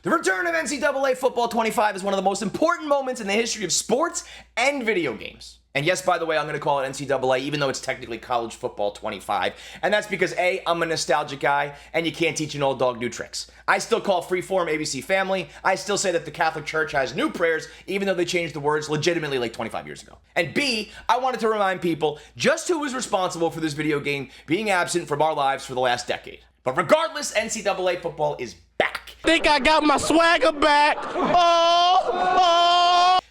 The return of NCAA Football 25 is one of the most important moments in the history of sports and video games. And yes, by the way, I'm going to call it NCAA, even though it's technically College Football 25. And that's because A, I'm a nostalgic guy, and you can't teach an old dog new tricks. I still call freeform ABC Family. I still say that the Catholic Church has new prayers, even though they changed the words legitimately like 25 years ago. And B, I wanted to remind people just who was responsible for this video game being absent from our lives for the last decade. But regardless, NCAA football is back. Think I got my swagger back. Oh.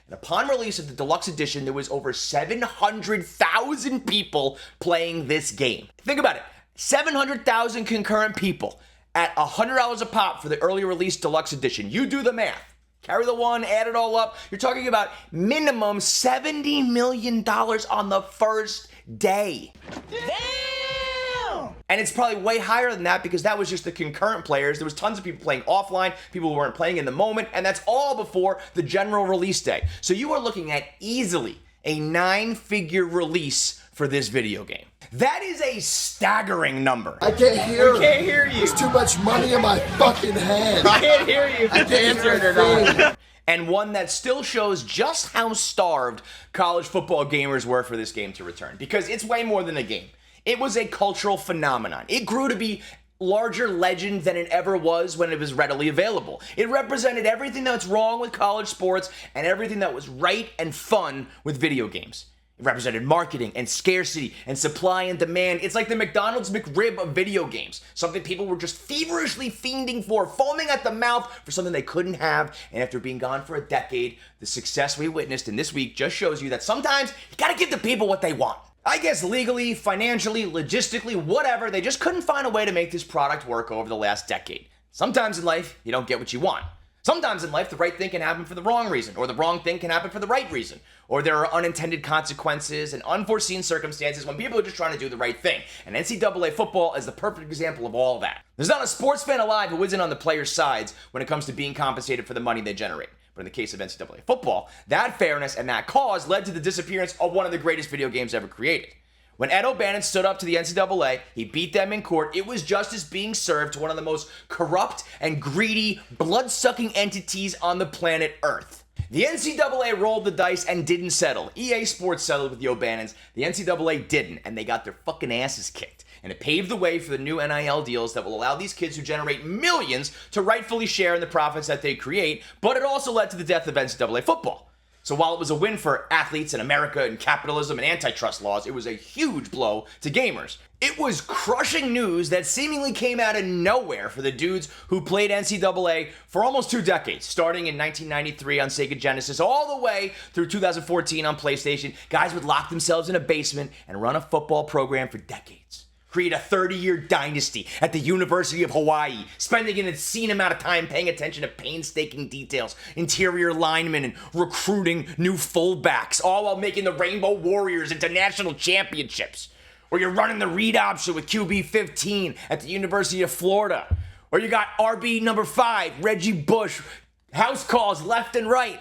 And upon release of the deluxe edition, there was over 700,000 people playing this game. Think about it. 700,000 concurrent people at $100 a pop for the early release deluxe edition. You do the math. Carry the one, add it all up. You're talking about minimum $70 million on the first day. Damn! And it's probably way higher than that because that was just the concurrent players. There was tons of people playing offline, people who weren't playing in the moment, and that's all before the general release day. So you are looking at easily a 9-figure release for this video game. That is a staggering number. I can't hear. We can't hear you. There's too much money in my fucking head. I can't hear you. I can't hear it or not. And one that still shows just how starved college football gamers were for this game to return. Because it's way more than a game. It was a cultural phenomenon. It grew to be larger legend than it ever was when it was readily available. It represented everything that's wrong with college sports and everything that was right and fun with video games. It represented marketing and scarcity and supply and demand. It's like the McDonald's McRib of video games. Something people were just feverishly fiending for, foaming at the mouth for something they couldn't have. And after being gone for a decade, the success we witnessed in this week just shows you that sometimes you gotta give the people what they want. I guess legally, financially, logistically, whatever, they just couldn't find a way to make this product work over the last decade. Sometimes in life, you don't get what you want. Sometimes in life, the right thing can happen for the wrong reason, or the wrong thing can happen for the right reason, or there are unintended consequences and unforeseen circumstances when people are just trying to do the right thing. And NCAA football is the perfect example of all of that. There's not a sports fan alive who isn't on the players' sides when it comes to being compensated for the money they generate. But in the case of NCAA football, that fairness and that cause led to the disappearance of one of the greatest video games ever created. When Ed O'Bannon stood up to the NCAA, he beat them in court. It was justice being served to one of the most corrupt and greedy, blood-sucking entities on the planet Earth. The NCAA rolled the dice and didn't settle. EA Sports settled with the O'Bannons. The NCAA didn't, and they got their fucking asses kicked. And it paved the way for the new NIL deals that will allow these kids who generate millions to rightfully share in the profits that they create, but it also led to the death of NCAA football. So while it was a win for athletes in America and capitalism and antitrust laws, it was a huge blow to gamers. It was crushing news that seemingly came out of nowhere for the dudes who played NCAA for almost 2 decades, starting in 1993 on Sega Genesis all the way through 2014 on PlayStation. Guys would lock themselves in a basement and run a football program for decades. Create a 30-year dynasty at the University of Hawaii, spending an obscene amount of time paying attention to painstaking details, interior linemen, and recruiting new fullbacks, all while making the Rainbow Warriors into national championships. Or you're running the read option with QB 15 at the University of Florida. Or you got RB number 5, Reggie Bush, house calls left and right.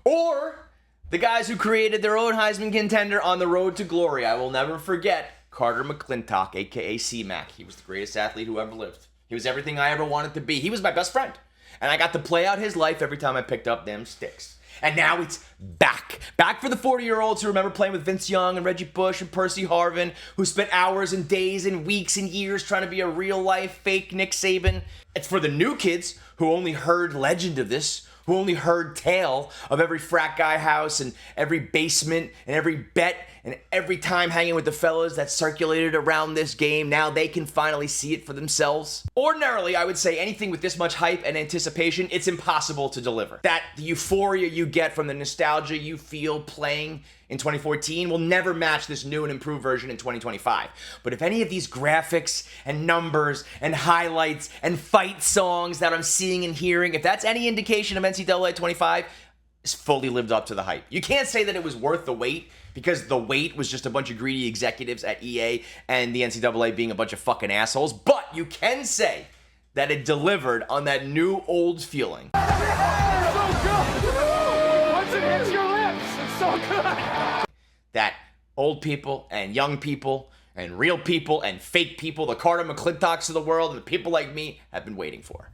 Or the guys who created their own Heisman contender on the road to glory. I will never forget Carter McClintock, a.k.a. C-Mac. He was the greatest athlete who ever lived. He was everything I ever wanted to be. He was my best friend. And I got to play out his life every time I picked up them sticks. And now it's back. Back for the 40-year-olds who remember playing with Vince Young and Reggie Bush and Percy Harvin, who spent hours and days and weeks and years trying to be a real-life fake Nick Saban. It's for the new kids who only heard legend of this, who only heard tale of every frat guy house and every basement and every bet and every time hanging with the fellas that circulated around this game. Now they can finally see it for themselves. Ordinarily, I would say anything with this much hype and anticipation, it's impossible to deliver. That the euphoria you get from the nostalgia you feel playing in 2014 will never match this new and improved version in 2025. But if any of these graphics and numbers and highlights and fight songs that I'm seeing and hearing, if that's any indication of NCAA 25, it's fully lived up to the hype. You can't say that it was worth the wait because the wait was just a bunch of greedy executives at EA and the NCAA being a bunch of fucking assholes. But you can say that it delivered on that new old feeling. So good! Once it hits your lips, it's so good! That old people and young people and real people and fake people, the Carter McClintocks of the world and the people like me have been waiting for.